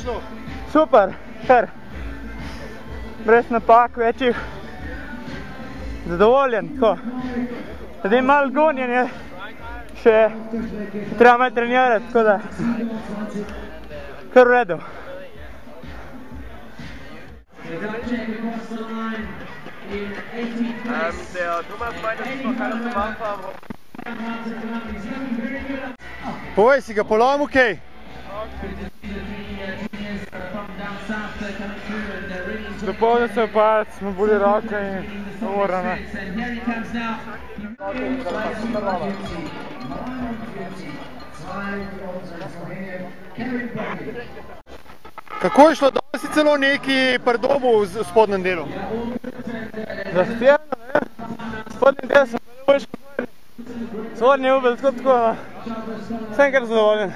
šlo? Super, kar. Brez napak večjih. Zadovoljen, tako. Zdaj malo gonjenje. Še treba malo trenirati, tako da. Kar v redu. Povej, si ga polomil kaj? Dopolnil se palec, smo boli roke in govorame. Kako je šlo? Dal si celo neki pridobu v spodnjem delu? Zahtevno, ne? V spodnjem delu sem bilo boljš kot zvorni. Zvorni je bil tako, sem kar zadovoljen.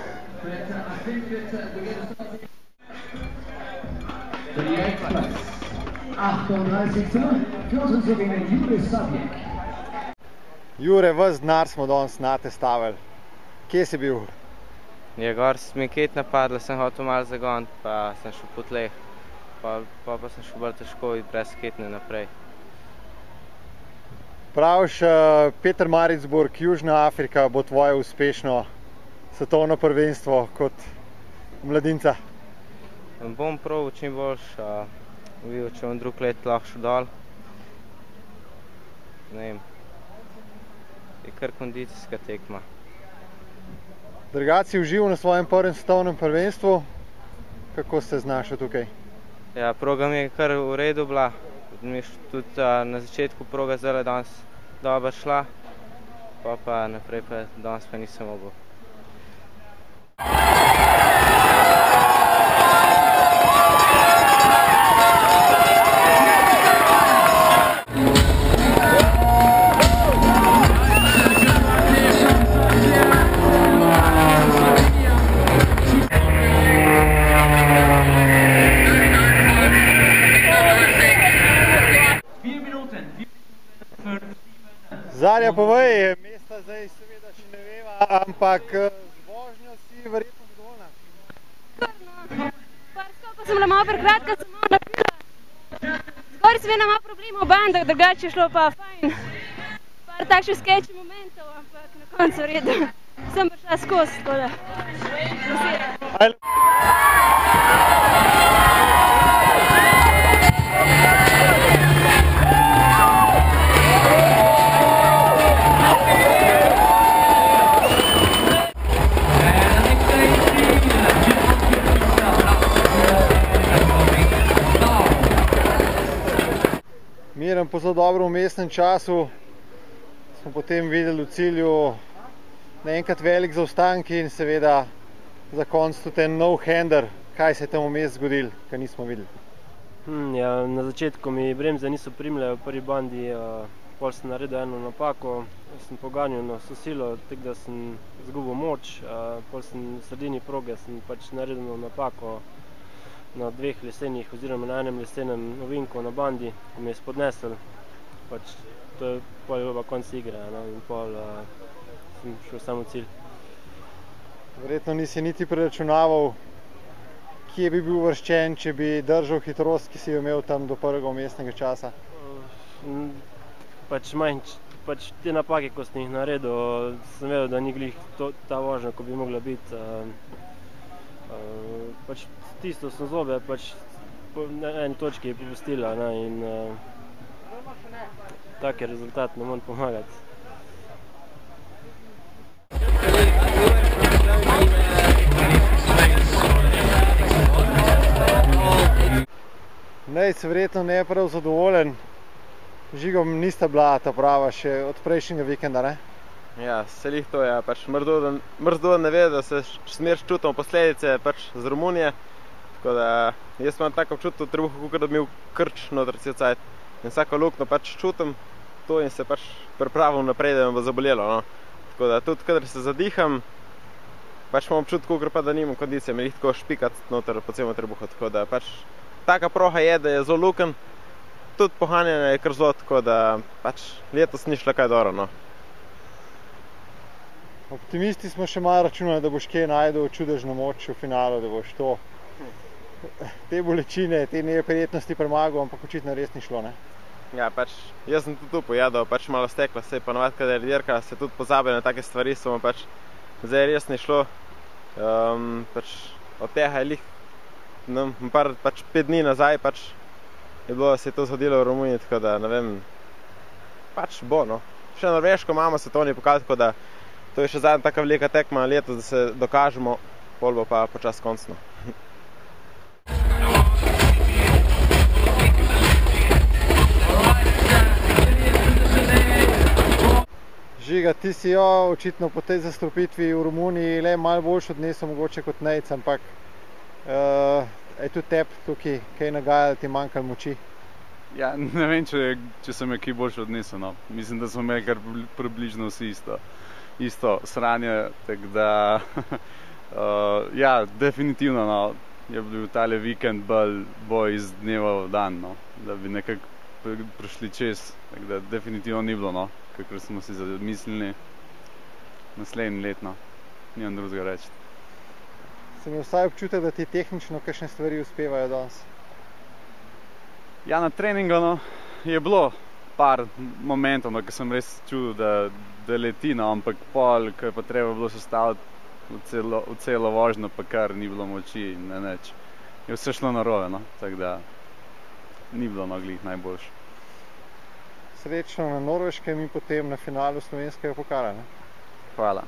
Jure, ves denar smo danes nate stavili. Kje si bil? Je gor mi ket napadla, sem hotel malo zagoniti, pa sem šel po tleh. Pa sem šel bolj težko iti brez ketne naprej. Praviš, Peter Maritzburg, Južna Afrika bo tvoje uspešno svetovno prvenstvo kot mladinca? Bom probal čim boljš, videl, če bom drug let lahko šel dol. Ne vem, je kar kondicijska tekma. Drugače si užival na svojem prvem svetovnem prvenstvu, kako ste znašel tukaj? Ja, proga mi je kar v redu bila, tudi na začetku proga zelo danes dobro šla, pa naprej pa danes pa nisem mogel. Zarja, povej, mesta zdaj seveda še ne veva, ampak z vožnjo si verjetno zadovoljna? Skorno. Par skokov sem bila malo prekratka, sem malo napila. Skoraj sem imela malo problemov v bandah, drugače je šlo pa fajn. Par takšnih sketchy momentov, ampak na koncu v redu. Sem prišla skozi, tako da. Miren, po zelo dobro vmesnem času smo potem videli v cilju naenkrat velik zaostanek in seveda za konec tudi en no-hander. Kaj se je tam vmes zgodilo, kar nismo videli? Ja, na začetku mi bremze niso primile v prvi bandi, pol sem naredil eno napako, sem poganjal na vso silo, tako da sem izgubil moč, pol sem v sredini proge sem pač naredil napako na dveh lesenih oziroma na enem lesenem ovinku na bandi, ko mi je spodnesel, pač to je pol pa konc igre, in pol sem šel samo v cilj. Verjetno nisi niti preračunaval, kje bi bil uvrščen, če bi držal hitrost, ki si jo imel tam do prvega vmesnega časa? Pač te napake, ko sem jih naredil, sem vedel, da ni glih ta vožnja, ko bi mogla biti. Pač stisnil sem zobe, pač na eni točki je popustila in tak je rezultat, ne morem pomagati. Nejc verjetno ne je prav zadovoljen. Žigom nista bila ta prava še od prejšnjega vikenda, ne? Ja, se lih to je, pač mrzdo ne ve, da se smer čutimo posledice pač z Romunije. Tako da jaz imam tako občutek v trebuhu, kakor da bi imel krč noter cel cajt. In vsako luknjo pač čutim to in se pač pripravim naprej, da me bo zabolelo, no. Tako da tudi, kadar se zadiham, pač imam občutek, kakor pa da nimam kondicije, me lih tako špikati noter po celem trebuhu. Tako da pač taka proha je, da je zelo luken, tudi pohanjanje je kar zelo, tako da pač letos ni šla kaj dobro, no. Optimisti smo še malo računali, da boš kje najdel čudežno moč v finalu, da boš to te bolečine, te neprijetnosti premagal, ampak očitno res ni šlo, ne? Ja, pač jaz sem tudi tu pojedel, pač malo stekla, se je ponovadi, kadar je dirka, se tudi pozabi na take stvari, samo pač zdaj res ni šlo. Pač od tega je pač 5 dni nazaj pač je bilo, se je to zgodilo v Romuniji, tako da ne vem, pač bo, no. Še Norveško imamo svetovni pokal, tako da to je še zadnja taka velika tekma letos, da se dokažemo, pol bo pa počas konc, no. Žiga, ti si jo očitno po tej zastrupitvi v Romuniji le malo boljš odnesel mogoče kot Nejc, ampak je tudi tebi tukaj kaj nagajalo, ti manjkalo moči? Ja, ne vem, če sem jo kaj boljš odnesel, no. Mislim, da smo imeli kar približno vsi isto sranje, tako da ja, definitivno, no, je bil tale vikend bolj iz dneva v dan, no, da bi nekako prišli čez, tako da definitivno ni bilo, no, kakor smo si zamislili naslednje let, no, nimam drugega reči. Sem imel vsaj občutek, da ti tehnično kakšne stvari uspevajo danes? Ja, na treningu, no, je bilo par momentov, no, ko sem res čutil, da leti, no, ampak pol, ko je pa treba bilo sestaviti v celo vožnjo, pa kar ni bilo moči in nič. Je vse šlo narobe, no, tako da ni bilo glih najboljše. Srečno na Norveškem in potem na finalu slovenskega pokala, ne? Hvala.